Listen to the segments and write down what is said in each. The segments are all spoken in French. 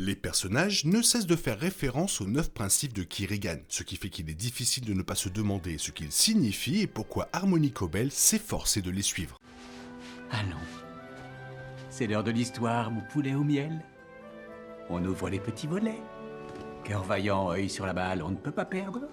Les personnages ne cessent de faire référence aux 9 principes de Kirigan, ce qui fait qu'il est difficile de ne pas se demander ce qu'ils signifient et pourquoi Harmony Cobel s'efforçait de les suivre. Allons, c'est l'heure de l'histoire, mon poulet au miel. On ouvre les petits volets. Cœur vaillant, œil sur la balle, on ne peut pas perdre.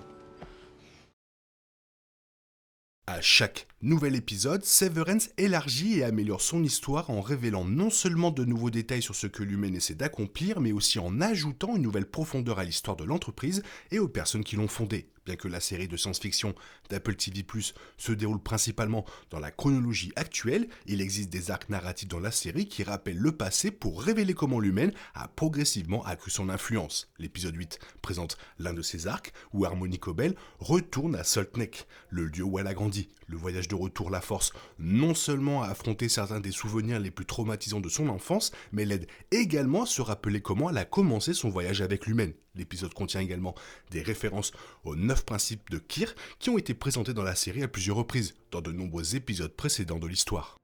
À chaque nouvel épisode, Severance élargit et améliore son histoire en révélant non seulement de nouveaux détails sur ce que l'humain essaie d'accomplir, mais aussi en ajoutant une nouvelle profondeur à l'histoire de l'entreprise et aux personnes qui l'ont fondée. Bien que la série de science-fiction d'Apple TV+, se déroule principalement dans la chronologie actuelle, il existe des arcs narratifs dans la série qui rappellent le passé pour révéler comment l'humain a progressivement accru son influence. L'épisode 8 présente l'un de ces arcs où Harmony Cobel retourne à Salt Neck, le lieu où elle a grandi. Le voyage de retour la force non seulement à affronter certains des souvenirs les plus traumatisants de son enfance, mais l'aide également à se rappeler comment elle a commencé son voyage avec l'humain. L'épisode contient également des références aux 9 principes de Kyr qui ont été présentés dans la série à plusieurs reprises, dans de nombreux épisodes précédents de l'histoire.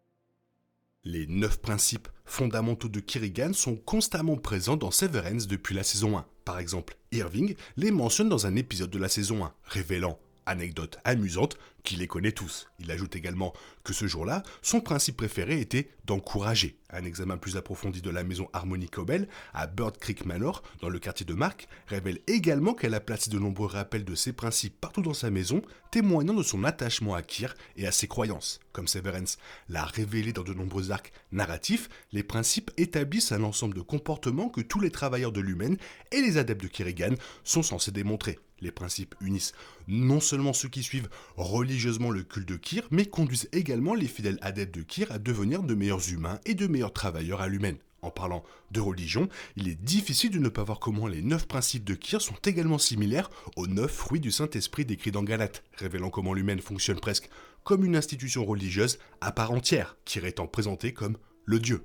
Les 9 principes fondamentaux de Kirigan sont constamment présents dans Severance depuis la saison 1. Par exemple, Irving les mentionne dans un épisode de la saison 1, révélant, anecdote amusante, qu'il les connaît tous. Il ajoute également que ce jour-là, son principe préféré était d'encourager. Un examen plus approfondi de la maison Harmony Cobel à Bird Creek Manor, dans le quartier de Mark, révèle également qu'elle a placé de nombreux rappels de ses principes partout dans sa maison, témoignant de son attachement à Kyr et à ses croyances. Comme Severance l'a révélé dans de nombreux arcs narratifs, les principes établissent un ensemble de comportements que tous les travailleurs de l'humain et les adeptes de Kirigan sont censés démontrer. Les principes unissent non seulement ceux qui suivent religieusement le culte de Kyr, mais conduisent également les fidèles adeptes de Kyr à devenir de meilleurs humains et de meilleurs travailleurs à l'humaine. En parlant de religion, il est difficile de ne pas voir comment les 9 principes de Kyr sont également similaires aux 9 fruits du Saint-Esprit décrits dans Galates, révélant comment l'humain fonctionne presque comme une institution religieuse à part entière, Kyr étant présenté comme le Dieu.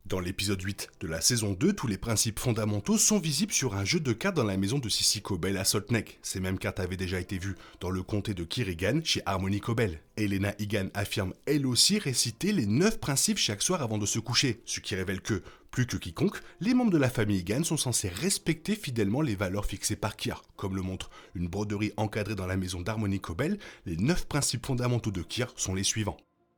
Dans l'épisode 8 de la saison 2, tous les principes fondamentaux sont visibles sur un jeu de cartes dans la maison de Sissy Cobel à Salt Neck. Ces mêmes cartes avaient déjà été vues dans le comté de Kirigan chez Harmony Cobel. Elena Egan affirme elle aussi réciter les 9 principes chaque soir avant de se coucher, ce qui révèle que, plus que quiconque, les membres de la famille Egan sont censés respecter fidèlement les valeurs fixées par Kyr. Comme le montre une broderie encadrée dans la maison d'Harmony Cobel, les 9 principes fondamentaux de Kyr sont les suivants.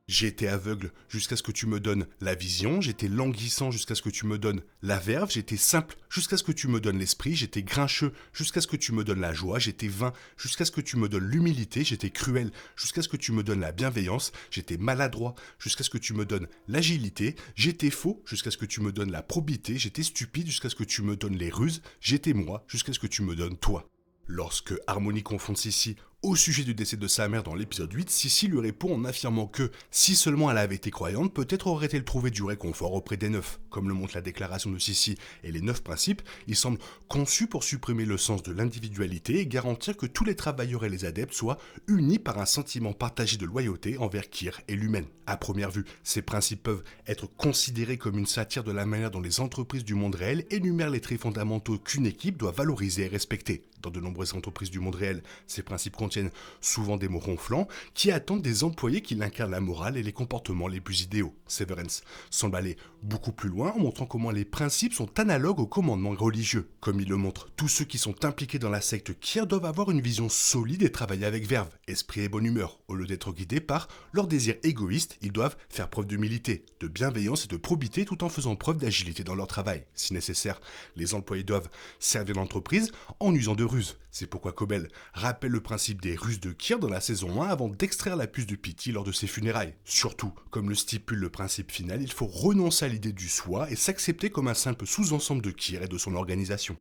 J'étais aveugle jusqu'à ce que tu me donnes la vision, j'étais languissant jusqu'à ce que tu me donnes la verve, j'étais simple jusqu'à ce que tu me donnes l'esprit, j'étais grincheux jusqu'à ce que tu me donnes la joie, j'étais vain jusqu'à ce que tu me donnes l'humilité, j'étais cruel jusqu'à ce que tu me donnes la bienveillance, j'étais maladroit jusqu'à ce que tu me donnes l'agilité, j'étais faux jusqu'à ce que tu me donnes la probité, j'étais stupide jusqu'à ce que tu me donnes les ruses, j'étais moi jusqu'à ce que tu me donnes toi. Lorsque Harmony confronte Sissy au sujet du décès de sa mère dans l'épisode 8, Sissy lui répond en affirmant que, si seulement elle avait été croyante, peut-être aurait-elle trouvé du réconfort auprès des 9. Comme le montre la déclaration de Sissy et les 9 principes, ils semblent conçus pour supprimer le sens de l'individualité et garantir que tous les travailleurs et les adeptes soient unis par un sentiment partagé de loyauté envers Kyr et l'humain. À première vue, ces principes peuvent être considérés comme une satire de la manière dont les entreprises du monde réel énumèrent les traits fondamentaux qu'une équipe doit valoriser et respecter. Dans de nombreuses entreprises du monde réel, ces principes contiennent souvent des mots ronflants qui attendent des employés qui incarnent la morale et les comportements les plus idéaux. Severance semble aller beaucoup plus loin en montrant comment les principes sont analogues aux commandements religieux. Comme il le montre, tous ceux qui sont impliqués dans la secte Kyr doivent avoir une vision solide et travailler avec verve, esprit et bonne humeur. Au lieu d'être guidés par leurs désirs égoïstes, ils doivent faire preuve d'humilité, de bienveillance et de probité tout en faisant preuve d'agilité dans leur travail. Si nécessaire, les employés doivent servir l'entreprise en usant de ruses. C'est pourquoi Cobel rappelle le principe des ruses de Kyr dans la saison 1 avant d'extraire la puce de Pity lors de ses funérailles. Surtout, comme le stipule le principe final, il faut renoncer à l'idée du soi et s'accepter comme un simple sous-ensemble de Kyr et de son organisation.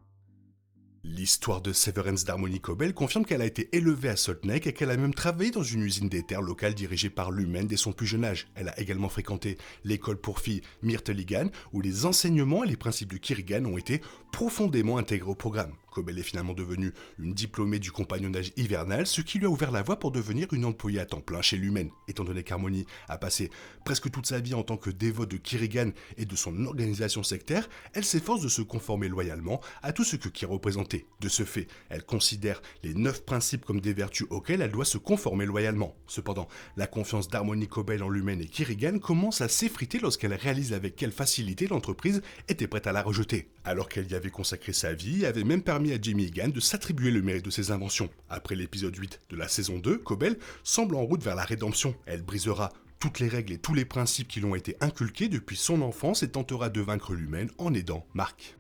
L'histoire de Severance d'Harmony Cobel confirme qu'elle a été élevée à Salt Neck et qu'elle a même travaillé dans une usine d'éther locale dirigée par l'humain dès son plus jeune âge. Elle a également fréquenté l'école pour filles Myrtle Egan, où les enseignements et les principes de Kirigan ont été profondément intégrés au programme. Cobel est finalement devenue une diplômée du compagnonnage hivernal, ce qui lui a ouvert la voie pour devenir une employée à temps plein chez Lumen. Étant donné qu'Harmony a passé presque toute sa vie en tant que dévote de Kirigan et de son organisation sectaire, elle s'efforce de se conformer loyalement à tout ce que Ki représentait. De ce fait, elle considère les 9 principes comme des vertus auxquelles elle doit se conformer loyalement. Cependant, la confiance d'Harmony Cobel en Lumen et Kirigan commence à s'effriter lorsqu'elle réalise avec quelle facilité l'entreprise était prête à la rejeter. Alors qu'elle y avait consacré sa vie et avait même permis à Jamie Egan de s'attribuer le mérite de ses inventions. Après l'épisode 8 de la saison 2, Cobel semble en route vers la rédemption. Elle brisera toutes les règles et tous les principes qui lui ont été inculqués depuis son enfance et tentera de vaincre Lumen en aidant Mark.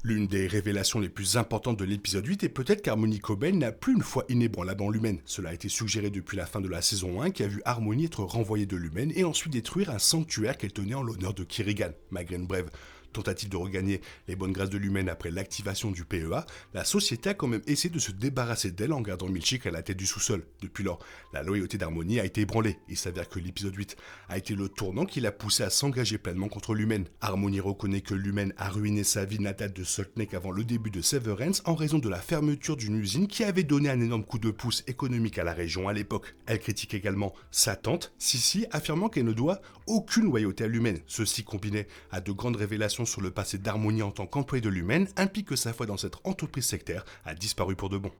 L'une des révélations les plus importantes de l'épisode 8 est peut-être qu'Harmony Cobel n'a plus une foi inébranlable en Lumen. Cela a été suggéré depuis la fin de la saison 1 qui a vu Harmony être renvoyée de Lumen et ensuite détruire un sanctuaire qu'elle tenait en l'honneur de Kirigan. Malgré une brève tentative de regagner les bonnes grâces de Lumen après l'activation du PEA, la société a quand même essayé de se débarrasser d'elle en gardant Milchick à la tête du sous-sol. Depuis lors, la loyauté d'Harmony a été ébranlée. Il s'avère que l'épisode 8 a été le tournant qui l'a poussé à s'engager pleinement contre Lumen. Harmony reconnaît que Lumen a ruiné sa vie natale de Salt Lake avant le début de Severance en raison de la fermeture d'une usine qui avait donné un énorme coup de pouce économique à la région à l'époque. Elle critique également sa tante, Sissi, affirmant qu'elle ne doit aucune loyauté à Lumen. Ceci combiné à de grandes révélations sur le passé d'Harmony en tant qu'employé de Lumen implique que sa foi dans cette entreprise sectaire a disparu pour de bon.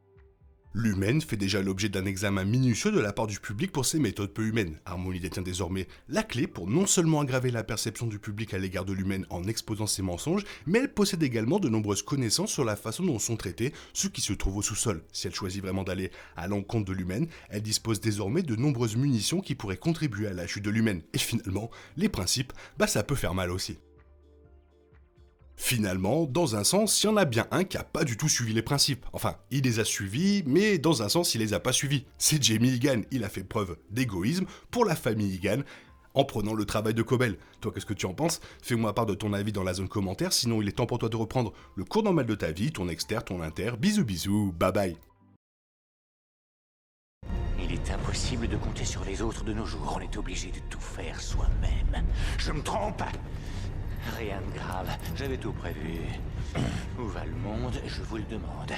Lumen fait déjà l'objet d'un examen minutieux de la part du public pour ses méthodes peu humaines. Harmony détient désormais la clé pour non seulement aggraver la perception du public à l'égard de Lumen en exposant ses mensonges, mais elle possède également de nombreuses connaissances sur la façon dont sont traités ceux qui se trouvent au sous-sol. Si elle choisit vraiment d'aller à l'encontre de Lumen, elle dispose désormais de nombreuses munitions qui pourraient contribuer à la chute de Lumen. Et finalement, les principes, ça peut faire mal aussi. Finalement, dans un sens, il y en a bien un qui a pas du tout suivi les principes. Enfin, il les a suivis, mais dans un sens, il les a pas suivis. C'est Jamie Egan, il a fait preuve d'égoïsme pour la famille Egan en prenant le travail de Cobel. Toi, qu'est-ce que tu en penses? Fais-moi part de ton avis dans la zone commentaire, sinon il est temps pour toi de reprendre le cours normal de ta vie, ton exter, ton inter. Bisous bisous, bye bye. Il est impossible de compter sur les autres de nos jours, on est obligé de tout faire soi-même. Je me trompe? Rien de grave, j'avais tout prévu. Où va le monde, je vous le demande.